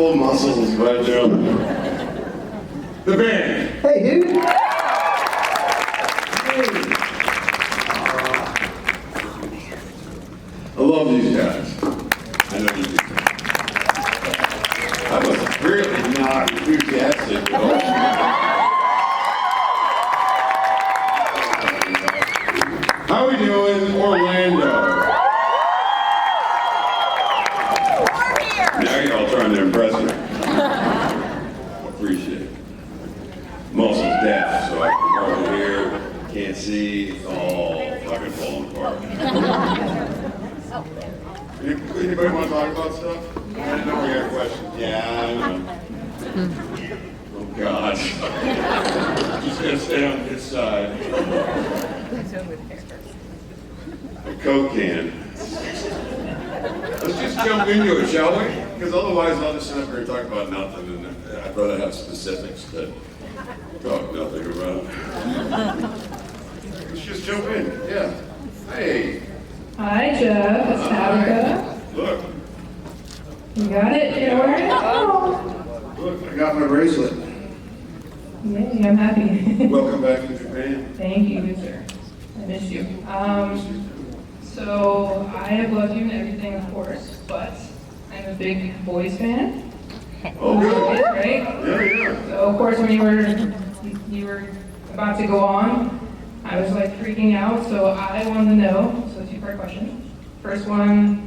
Cool muscles, right there. The band. Hey, dude. I love these guys. I know you do. I was really not enthusiastic at all. How we doing, Orlando? Now you're all trying to impress me. Appreciate it. Muscles deaf, so I can hardly hear, can't see, it's all fucking falling apart. Anybody want to talk about stuff? I know we got questions. Yeah, I know. Oh God. Just gonna stay on this side. A Coke can. Let's just jump into it, shall we? Because otherwise I'll just sit up here and talk about nothing, and I'd rather have specifics to talk nothing about. Let's just jump in. Yeah. Hey. Hi, Jeff. It's Tabitha. Look. You got it? You're wearing it? Look, I got my bracelet. Yay, I'm happy. Welcome back to Japan. Thank you, sir. I missed you. So I have loved you in everything, of course, but I'm a big boys fan. Oh, good. Right? Yeah. So of course, when you were about to go on, I was like freaking out. So I wanted to know. So two-part question. First one.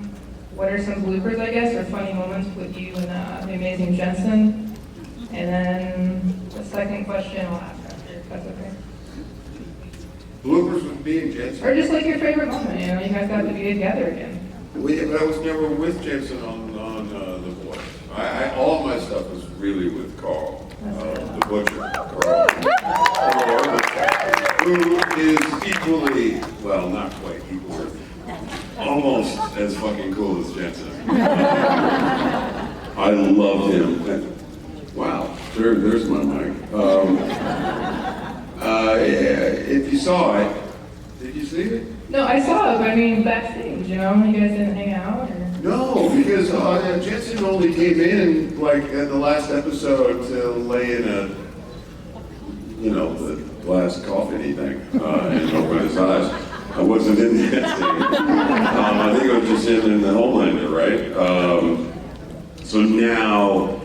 What are some bloopers, I guess, or funny moments with you and the amazing Jensen? And then the second question I'll ask after, if that's okay. Bloopers with me and Jensen. Or just like your favorite moment, you know, you guys got to be together again. But I was never with Jensen on The Voice. All of my stuff was really with Carl, the butcher, Carl, who is equally, well, not quite equal, almost as fucking cool as Jensen. I love him. Wow, there's my mic. If you saw it, did you see it? No, I saw it, but I mean backstage, you know, you guys didn't hang out? Or? No, because Jensen only came in like at the last episode to lay in a, the glass coffee thing and open his eyes. I wasn't in that scene. I think I was just in the Homelander, right? So now,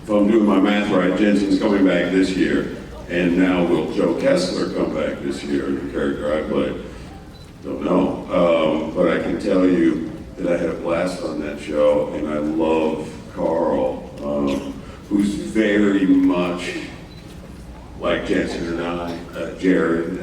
if I'm doing my math right, Jensen's coming back this year, and now will Joe Kessler come back this year, the character I played? Don't know. But I can tell you that I had a blast on that show, and I love Carl, who's very much like Jensen and I, Jared.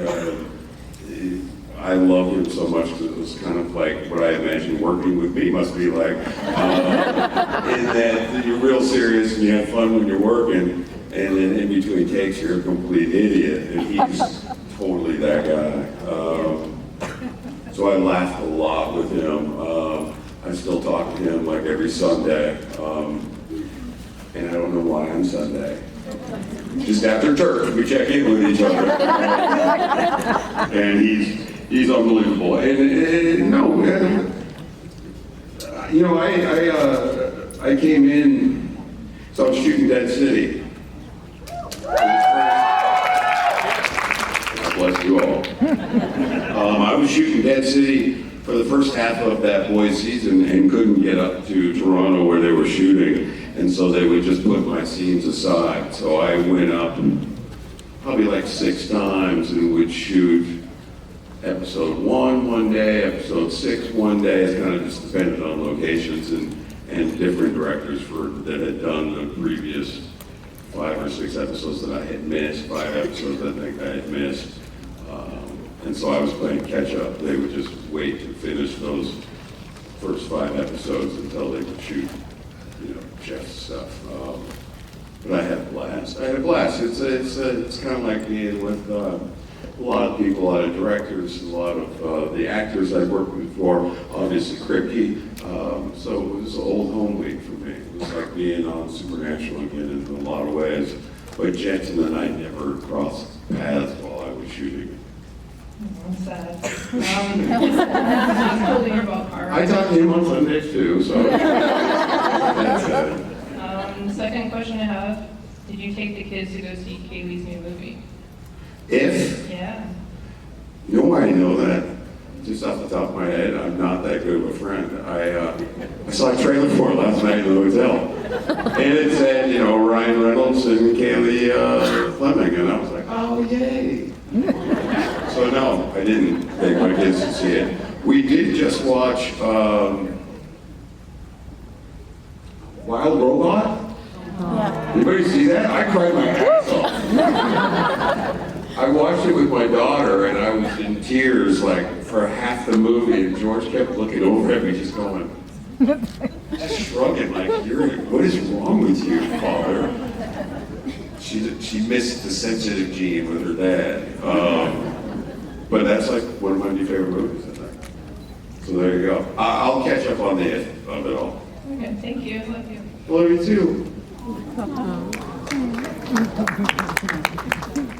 I love him so much because it was kind of like what I imagine working with me must be like. In that you're real serious and you have fun when you're working, and then in between takes you're a complete idiot, and he's totally that guy. So I laughed a lot with him. I still talk to him like every Sunday, and I don't know why on Sunday. Just after church, we check in with each other, and he's unbelievable. I came in, so I was shooting Dead City. God bless you all. I was shooting Dead City for the first half of that boys season and couldn't get up to Toronto where they were shooting, and so they would just put my scenes aside. So I went up probably like 6 times and would shoot episode 1 one day, episode 6 one day. It kind of just depended on locations and different directors that had done the previous 5 or 6 episodes that I had missed, 5 episodes I think I had missed. And so I was playing catch up. They would just wait to finish those first 5 episodes until they would shoot, Jeff's stuff. But I had a blast. It's kind of like being with a lot of people, a lot of directors, a lot of the actors I've worked with before, obviously Kripke. So it was old home week for me. It was like being on Supernatural again in a lot of ways. But Jensen and I never crossed paths while I was shooting. I'm sad. I talked to him on Sundays too, so that's it. question I have, did you take the kids to go see Kaylee's new movie? If, Yeah. you know why I know that? Just off the top of my head, I'm not that good of a friend. I saw a trailer for it last night in the hotel. And it said, Ryan Reynolds and Kaylee Fleming, and I was like, oh, yay. So no, I didn't take my kids to see it. We did just watch Wild Robot. Anybody see that? I cried my ass off. I watched it with my daughter, and I was in tears like for half the movie, and George kept looking over at me, just going, just shrugging, like, what is wrong with you, father? She missed the sensitive gene with her dad. But that's like one of my new favorite movies, I think. So there you go. I'll catch up on the it of it all. Okay, thank you. Love you. Love you too.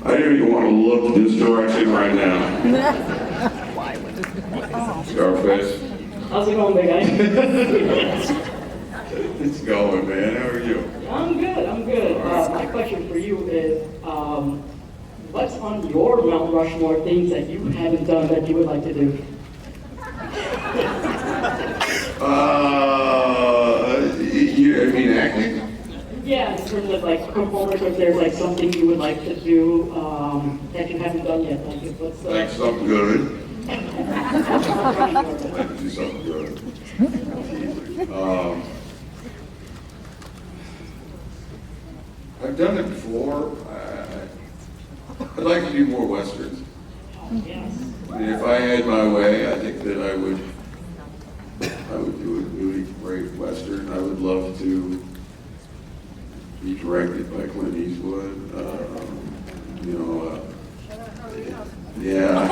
I don't even want to look this direction right now. Scarface. How's it going, big guy? It's going, man. How are you? I'm good. My question for you is, what's on your Mount Rushmore things that you haven't done that you would like to do? I mean acting? Yeah, in terms of like performance, if there's like something you would like to do that you haven't done yet. Like, what's Like something good. I'd like to do something good. I've done it before. I'd like to do more westerns. Yes. I mean, if I had my way, I think that I would do a really great western. I would love to be directed by Clint Eastwood. Yeah.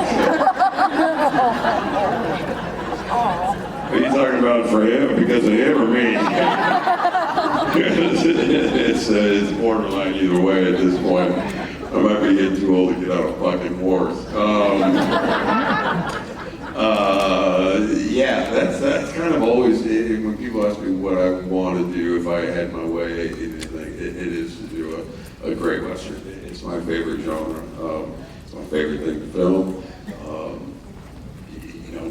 Are you talking about for him, because of him or me? It's borderline either way at this point. I might be getting too old to get out of fucking wars. Yeah, that's kind of always, when people ask me what I want to do if I had my way, it is to do a great western. It's my favorite genre. It's my favorite thing to film.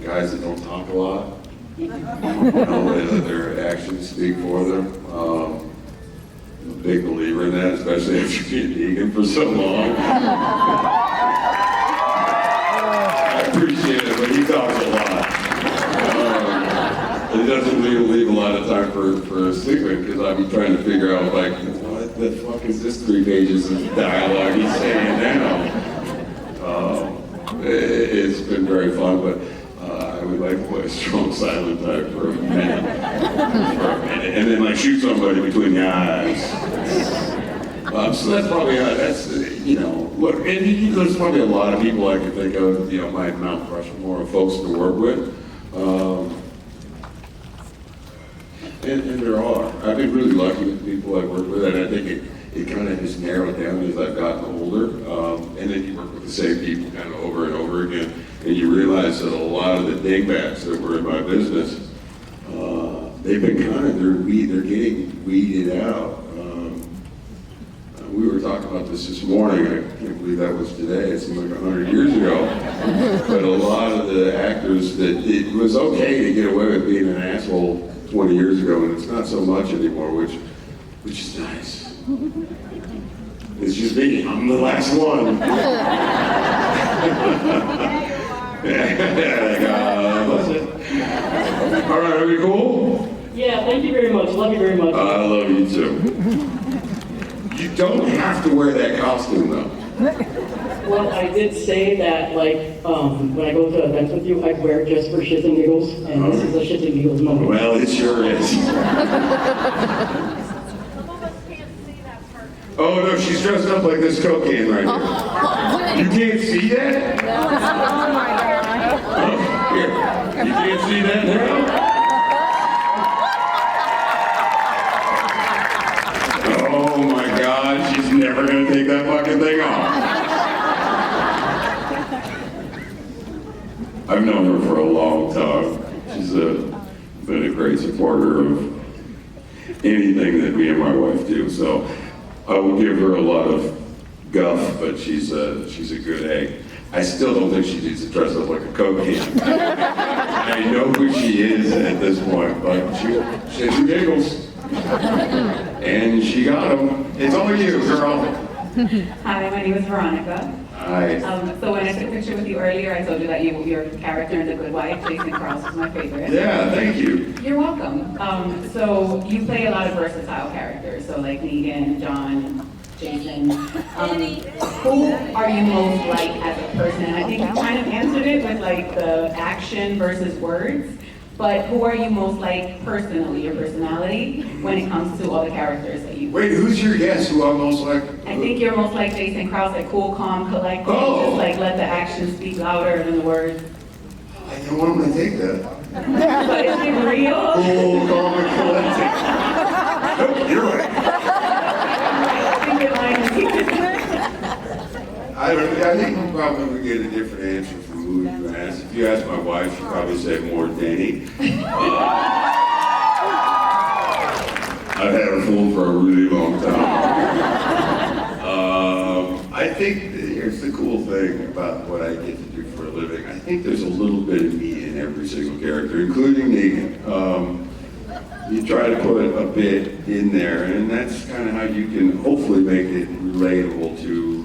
Guys that don't talk a lot, their actions speak for them. I'm a big believer in that, especially after being Negan for so long. I appreciate it, but he talks a lot. It doesn't leave a lot of time for sleeping, because I'll be trying to figure out, like, what the fuck is this 3 pages of dialogue he's saying now? It's been very fun, but I would like to play a strong silent type for a minute. And then, like, shoot somebody between the eyes. So that's probably, look, and there's probably a lot of people I could think of, my Mount Rushmore of folks to work with. And there are. I've been really lucky with the people I've worked with, and I think it kind of has narrowed down as I've gotten older. And then you work with the same people kind of over and over again, and you realize that a lot of the dingbats that were in my business, they've been they're getting weeded out. We were talking about this morning. I can't believe that was today. It seems like 100 years ago. But a lot of the actors that it was okay to get away with being an asshole 20 years ago, and it's not so much anymore, which is nice. It's just me. I'm the last one. All right, are we cool? Yeah, thank you very much. Love you very much. I love you too. You don't have to wear that costume though. Well, I did say that, like, when I go to events with you, I'd wear it just for shits and giggles, and this is a shits and giggles moment. Well, it sure is. Oh no, she's dressed up like this cocaine right here. You can't see that? Oh my God. Oh, here. You can't see that now? Oh my God, she's never gonna take that fucking thing off. I've known her for a long time. She's been a great supporter of anything that me and my wife do. So I will give her a lot of guff, but she's a good egg. I still don't think she needs to dress up like a Coke can. I know who she is at this point, but she had some giggles. And she got them. It's all you, girl. Hi, my name is Veronica. Hi. So when I took a picture with you earlier, I told you that your character in The Good Wife, Jason Krause, was my favorite. Yeah, thank you. You're welcome. So you play a lot of versatile characters, so like Negan, John, Jason. Who are you most like as a person? And I think you kind of answered it with like the action versus words. But who are you most like personally, your personality, when it comes to all the characters that you... Wait, who's your guess who I'm most like? I think you're most like Jason Krause, like cool, calm, collected, just like let the actions speak louder than the words. I know I'm gonna take that. But is it real? Cool, calm, and collected. Nope, you're right. I think you're lying to me. I think we probably would get a different answer from who you asked. If you asked my wife, she'd probably say more Danny. I've had her fooled for a really long time. I think here's the cool thing about what I get to do for a living. I think there's a little bit of me in every single character, including Negan. You try to put a bit in there, and that's kind of how you can hopefully make it relatable to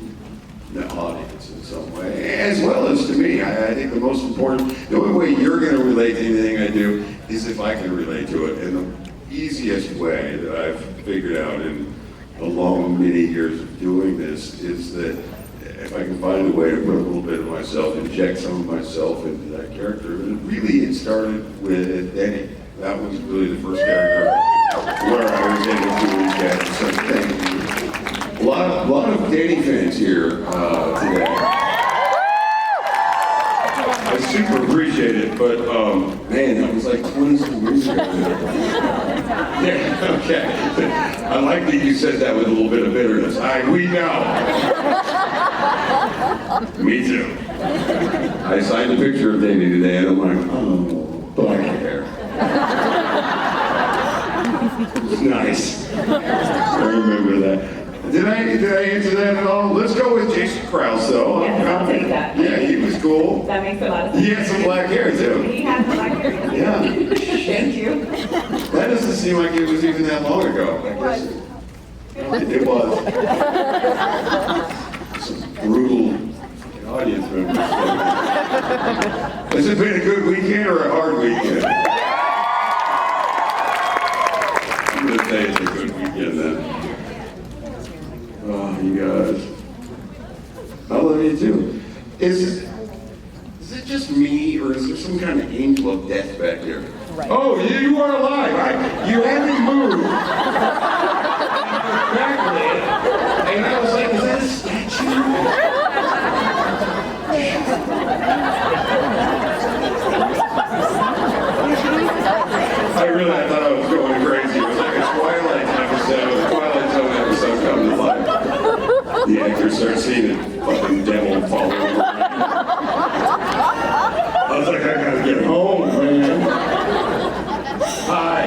the audience in some way, as well as to me. I think the most important, the only way you're going to relate to anything I do is if I can relate to it. And the easiest way that I've figured out in the long, many years of doing this is that if I can find a way to put a little bit of myself, inject some of myself into that character. And really, it started with Danny. That was really the first character where I was able to inject something. A lot of Danny fans here today. I super appreciate it, but man, that was like 20 years ago. Yeah, okay. I like that you said that with a little bit of bitterness. We know. Me too. I signed a picture of Danny today, and I'm like, oh, black hair. It's nice. I remember that. Did I answer that at all? Let's go with Jason Krause, though. Yes, I'll take that. Yeah, he was cool. That makes a lot of sense. He had some black hair, too. He has black hair. Yeah. Thank you. That doesn't seem like it was even that long ago. I guess it was. Some brutal audience members. Has it been a good weekend or a hard weekend? I'm going to say it's a good weekend then. Oh, you guys. I love you too. Is it just me, or is there some kind of angel of death back here? Right. Oh, you are alive. You haven't moved. Backlit. And I was like, is that a statue? I thought I was going crazy. It was like a Twilight episode, a Twilight Zone episode come to life. The actors start seeing a fucking devil fall over. I was like, I gotta get home, man. Hi.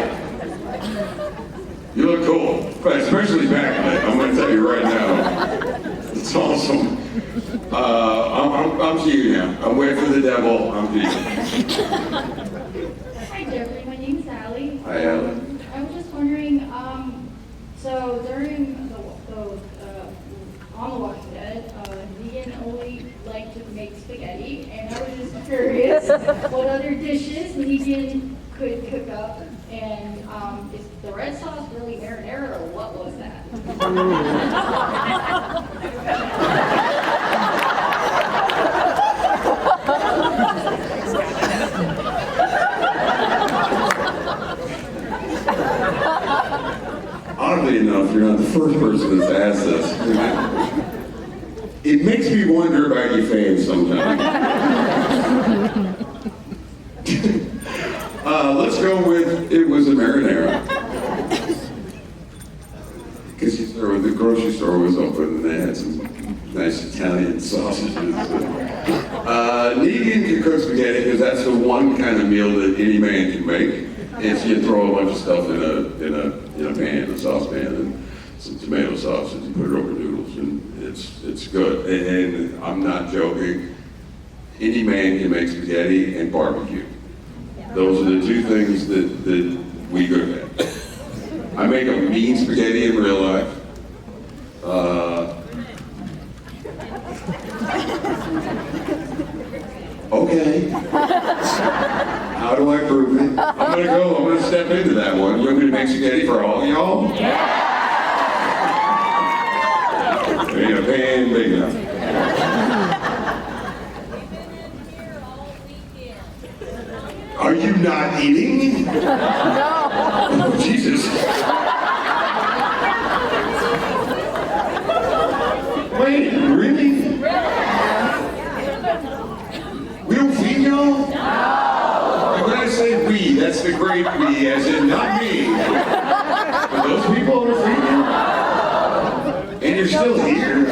You look cool, but especially backlit. I'm gonna tell you right now. It's awesome. I'm to you now. I'm waiting for the devil. I'm to you. Hi Jeffrey, my name's Sally. Hi, Alan. I was just wondering, so during on The Walking Dead, Negan only liked to make spaghetti, and I was just curious what other dishes Negan could cook up, and is the red sauce really marinara, or what was that? Oddly enough, you're not the first person that's asked this. It makes me wonder about you fans sometimes. Let's go with, it was a marinara. Because the grocery store was open and they had some nice Italian sausages. Negan can cook spaghetti because that's the one kind of meal that any man can make. Is you throw a bunch of stuff in a pan saucepan and some tomato sauce and put it over noodles, and it's good. And I'm not joking. Any man can make spaghetti and barbecue. Those are the two things that we good at. I make a mean spaghetti in real life. Okay. How do I prove it? I'm gonna step into that one. You want me to make spaghetti for all y'all? Yeah! Ain't a pan big enough. Are you not eating? No. Oh, Jesus. Wait, really? We don't feed y'all? No. And when I say we, that's the great we, as in not me. But those people are feeding you? And you're still here?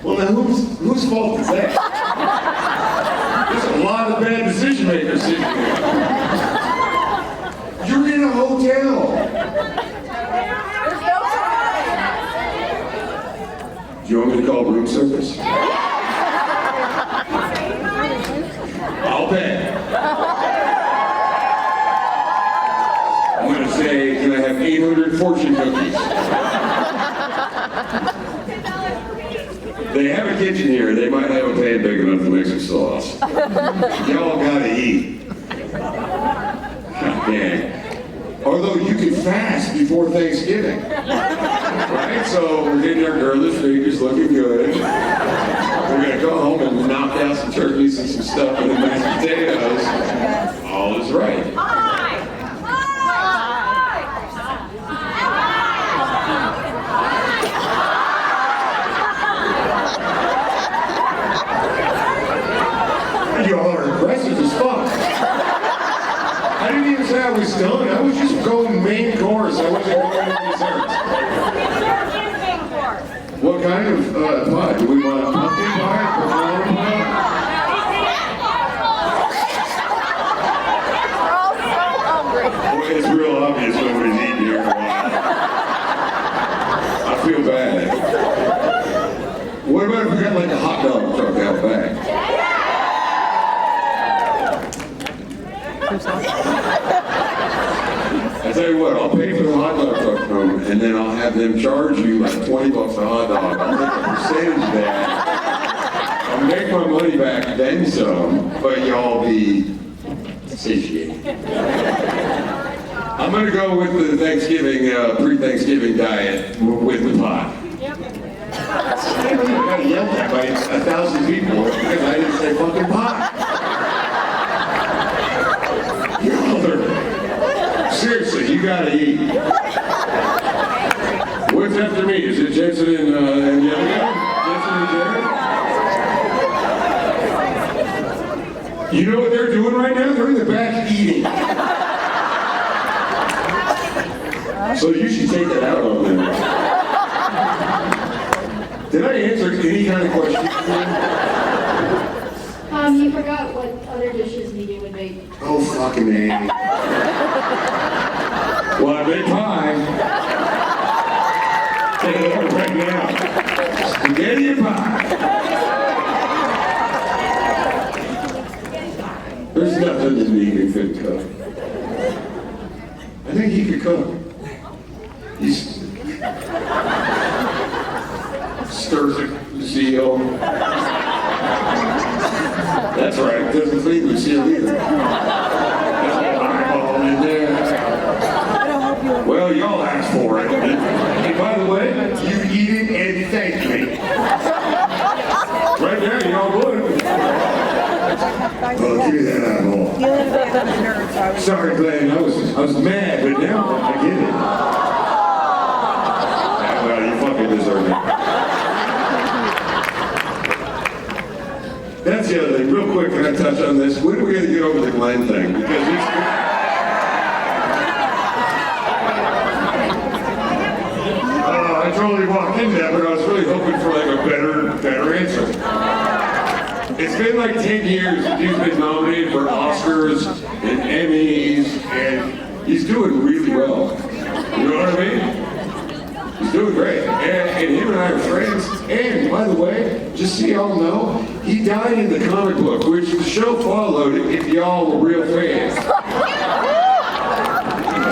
Well, now whose fault is that? There's a lot of bad decision makers sitting here. You're in a hotel. Do you want me to call room service? I'll pay. I'm going to say, can I have 800 fortune cookies? They have a kitchen here. They might have a pan big enough to make some sauce. Y'all gotta eat. God dang. Although you can fast before Thanksgiving. Right? So we're getting our girlish figures looking good. We're gonna go home and knock out some turkeys and some stuff and the mashed potatoes. All is right. Y'all are aggressive as fuck. I didn't even say I was done. I was just going main course. I wasn't going to desserts. What kind of pie? Do we want a pumpkin pie? Banana pie? We're all so hungry. Boy, it's real obvious nobody's eating here in a while. I feel bad. What about if we got like a hot dog truck out back? I tell you what, I'll pay for the hot dog truck from, and then I'll have them charge you like $20 a hot dog. I'll take a percentage of that. I'll make my money back, then some, but y'all be satiated. I'm gonna go with the Thanksgiving, pre-Thanksgiving diet with the pot. I got yelled at by 1,000 people because I didn't say fucking pot. Seriously, you gotta eat. What's after me? Is it Jensen and the other guy? Jensen and Jared? You know what they're doing right now? They're in the back eating. So you should take that out on them. Did I answer any kind of question? You forgot what other dishes Negan would make. Oh, fucking A. Well, I made pie. Take it over right now. Spaghetti and pie. There's nothing that Negan couldn't cook. I think he could cook. He's stirs the zeal. That's right, doesn't clean the seal either. There's an eyeball in there. Well, y'all asked for it. And by the way, you eat it and thank me. Right there, y'all would. Oh, give me that eyeball. Sorry, Glenn, I was mad, but now I get it. Well, you fucking deserve it. That's the other thing. Real quick, can I touch on this? When are we going to get over the Glenn thing? Because I totally walked into that, but I was really hoping for like a better answer. It's been like 10 years that he's been nominated for Oscars and Emmys and he's doing really well. You know what I mean? He's doing great. And him and I are friends. And by the way, just so y'all know, he died in the comic book, which the show followed if y'all were real fans.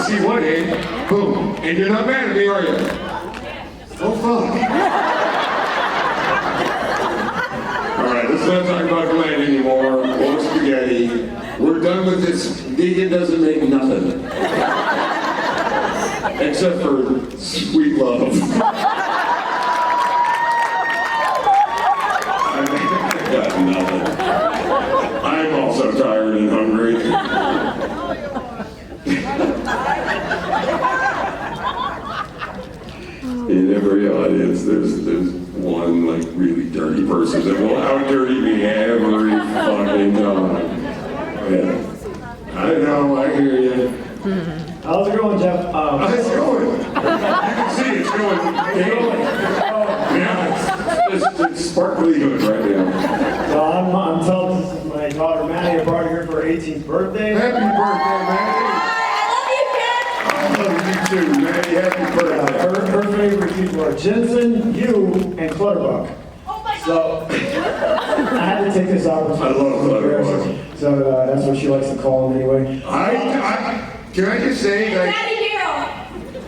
See what, Ed? Boom. And you're not mad at me, are you? Oh, fuck. All right, let's not talk about Glenn anymore, or spaghetti. We're done with this. Negan doesn't make nothing. Except for sweet love. I got nothing. I'm also tired and hungry. In every audience, there's one like really dirty person that will out-dirty me every fucking time. Yeah. I know, I hear you. How's it going, Jeff? It's going. You can see it's going. Yeah, it's sparkly good right now. So I'm telling this is my daughter Maddie. I brought her here for her 18th birthday. Happy birthday, Maddie. I love you too, Maddie. Happy birthday. Her favorite people are Jensen, you, and Clutterbuck. So I had to take this opportunity. I love Clutterbuck. So that's what she likes to call him anyway. Can I just say, like,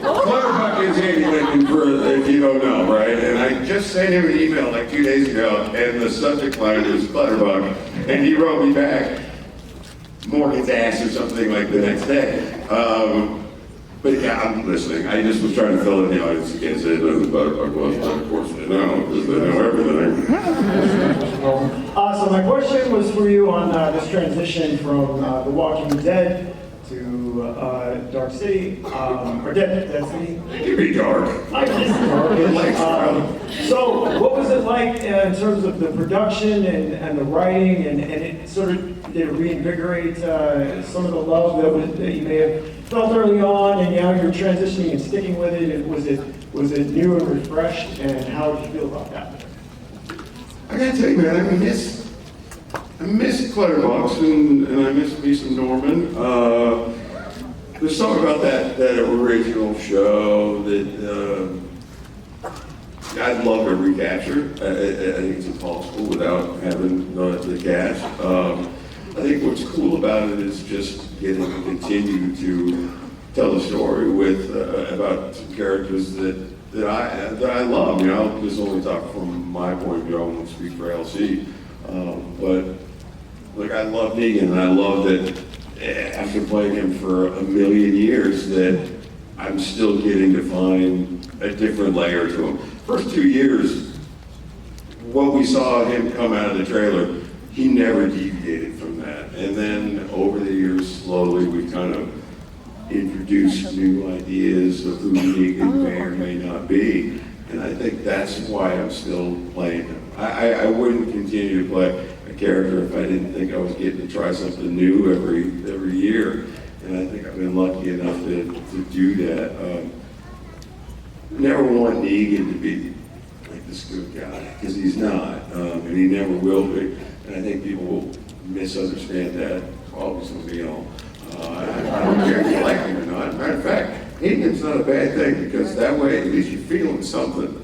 Clutterbuck is Andy Lincoln, for if you don't know, right? And I just sent him an email like 2 days ago, and the subject line was Clutterbuck, and he wrote me back, Morgan's ass or something like the next day. But yeah, I'm listening. I just was trying to fill in the audience again, say who the Butterbuck was, but of course they know, because they know everything. So my question was for you on this transition from The Walking Dead to Dark City, or Dead City. It can be dark. I guess so what was it like in terms of the production and the writing, and it sort of did it reinvigorate some of the love that you may have felt early on, and now you're transitioning and sticking with it, and was it new and refreshed, and how did you feel about that? I gotta tell you, man, I miss Clutterbucks and I miss me some Norman. There's something about that original show that I'd love to recapture. I think it's impossible without having the cast. I think what's cool about it is just getting to continue to tell the story with about some characters that I love. You know, I'll just only talk from my point of view. I won't speak for LC, but like I love Negan, and I love that after playing him for a million years, that I'm still getting to find a different layer to him. First 2 years, what we saw him come out of the trailer, he never deviated from that. And then over the years, slowly, we kind of introduced new ideas of who Negan may or may not be. And I think that's why I'm still playing him. I wouldn't continue to play a character if I didn't think I was getting to try something new every year. And I think I've been lucky enough to do that. Never want Negan to be like this good guy, because he's not, and he never will be. And I think people will misunderstand that. Obviously, you know, I don't care if you like him or not. Matter of fact, Negan's not a bad thing, because that way at least you're feeling something.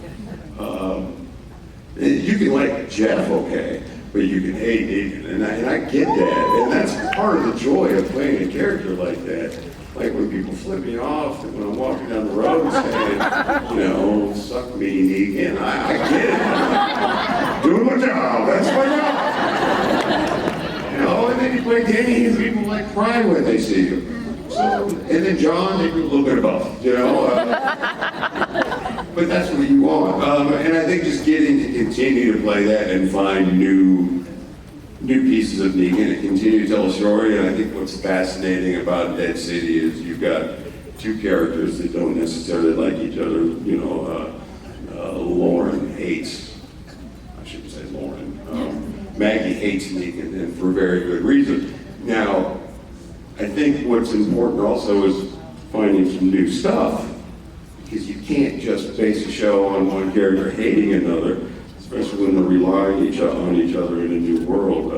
You can like Jeff, okay, but you can hate Negan, and I get that, and that's part of the joy of playing a character like that. Like when people flip me off, and when I'm walking down the road saying, you know, suck me, Negan, I get it. Doing my job, that's my job. You know, and then you play Danny, and people like cry when they see you. So, and then John, they do a little bit of both, you know. But that's what you want. And I think just getting to continue to play that and find new pieces of Negan and continue to tell a story. And I think what's fascinating about Dead City is you've got two characters that don't necessarily like each other. You know, Lauren hates, I shouldn't say Lauren, Maggie hates Negan, and for very good reason. Now, I think what's important also is finding some new stuff, because you can't just base a show on one character hating another, especially when they're relying on each other in a new world.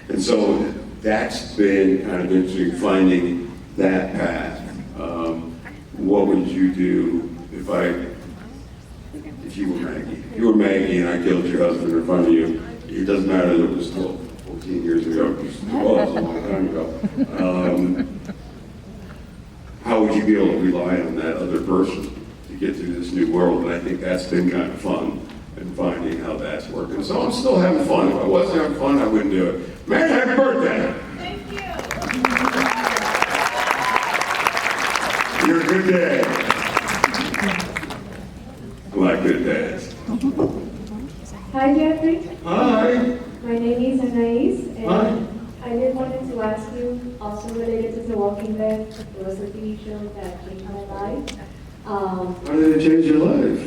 And so that's been kind of interesting, finding that path. what would you do if you were Maggie? If you were Maggie and I killed your husband in front of you, it doesn't matter that it was 12, 14 years ago, because it was a long time ago. How would you be able to rely on that other person to get through this new world? And I think that's been kind of fun, and finding how that's working. So I'm still having fun. If I wasn't having fun, I wouldn't do it. Man, happy birthday! Thank you. You're a good dad. I like good dads. Hi, Jeffrey. Hi. My name is Anais, Hi. and I just wanted to ask you, also related to The Walking Dead, there was a TV show that changed my life. How did it change your life?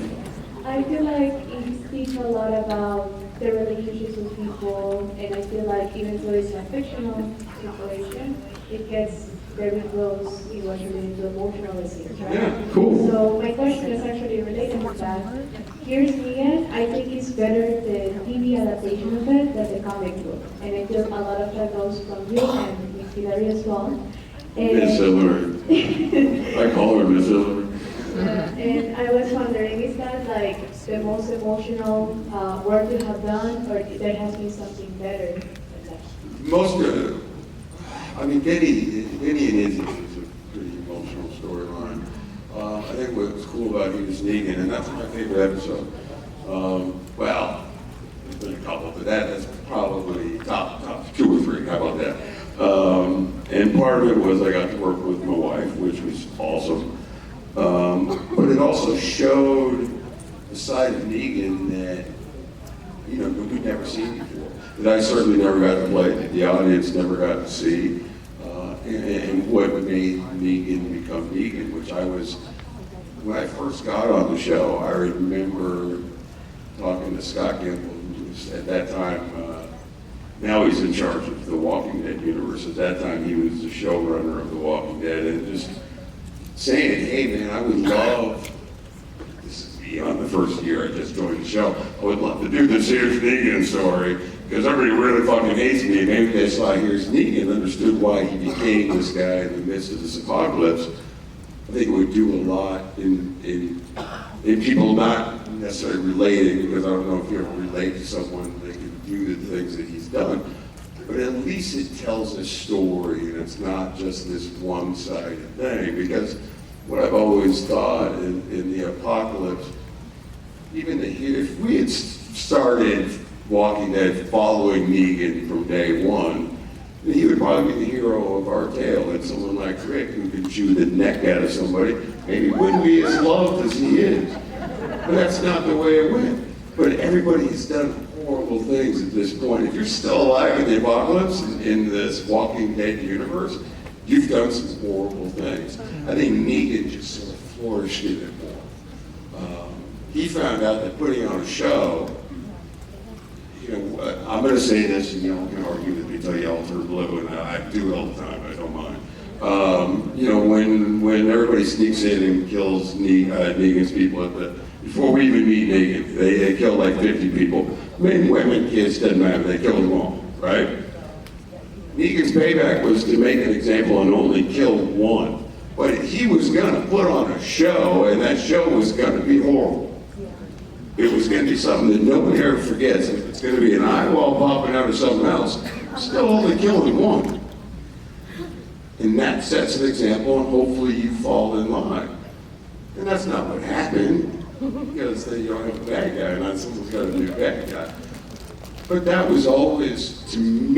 I feel like it speaks a lot about the relationships with people, and I feel like even though it's a fictional situation, it gets very close emotionally to emotional scenes, right? Yeah, cool. So my question is actually related to that. Here's Negan. I think it's better the TV adaptation of it than the comic book, and I feel a lot of that goes from you and Miss Hillary as well. Miss Hillary. I call her Miss Hillary. And I was wondering, is that like the most emotional work you have done, or there has been something better than that? Most I mean, Denny and Izzy is a pretty emotional storyline. I think what's cool about he was Negan, and that's my favorite episode. Well, there's been a couple, but that's probably top 2 or 3. How about that? And part of it was I got to work with my wife, which was awesome. But it also showed the side of Negan that, you know, we'd never seen before. That I certainly never got to play, that the audience never got to see. And what made Negan become Negan, which I was, when I first got on the show, I remember talking to Scott Gimple, who was at that time, now he's in charge of the Walking Dead universe. At that time, he was the showrunner of the Walking Dead, and just saying, hey man, I would love, this is beyond the first year I just joined the show, I would love to do this Here's Negan story, because everybody really fucking hates me. Maybe they saw Here's Negan, understood why he became this guy in the midst of this apocalypse. I think it would do a lot in people not necessarily relating, because I don't know if you ever relate to someone that can do the things that he's done, but at least it tells a story, and it's not just this one-sided thing. Because what I've always thought in the apocalypse, even if we had started Walking Dead following Negan from day one, then he would probably be the hero of our tale. And someone like Rick, who could chew the neck out of somebody, maybe wouldn't be as loved as he is. But that's not the way it went. But everybody has done horrible things at this point. If you're still alive in the apocalypse, in this Walking Dead universe, you've done some horrible things. I think Negan just sort of flourished in it more. He found out that putting on a show, you know, I'm going to say this, and y'all can argue with me till y'all turn blue, and I do it all the time, I don't mind. You know, when everybody sneaks in and kills Negan's people before we even meet Negan, they kill like 50 people. Men, women, kids, doesn't matter, they kill them all, right? Negan's payback was to make an example and only kill one. But he was gonna put on a show, and that show was gonna be horrible. It was gonna be something that nobody ever forgets. If it's gonna be an eyeball popping out of something else, still only killing one. And that sets an example, and hopefully you fall in line. And that's not what happened, because then you don't have a bad guy, and someone's got a new bad guy. But that was always, to me,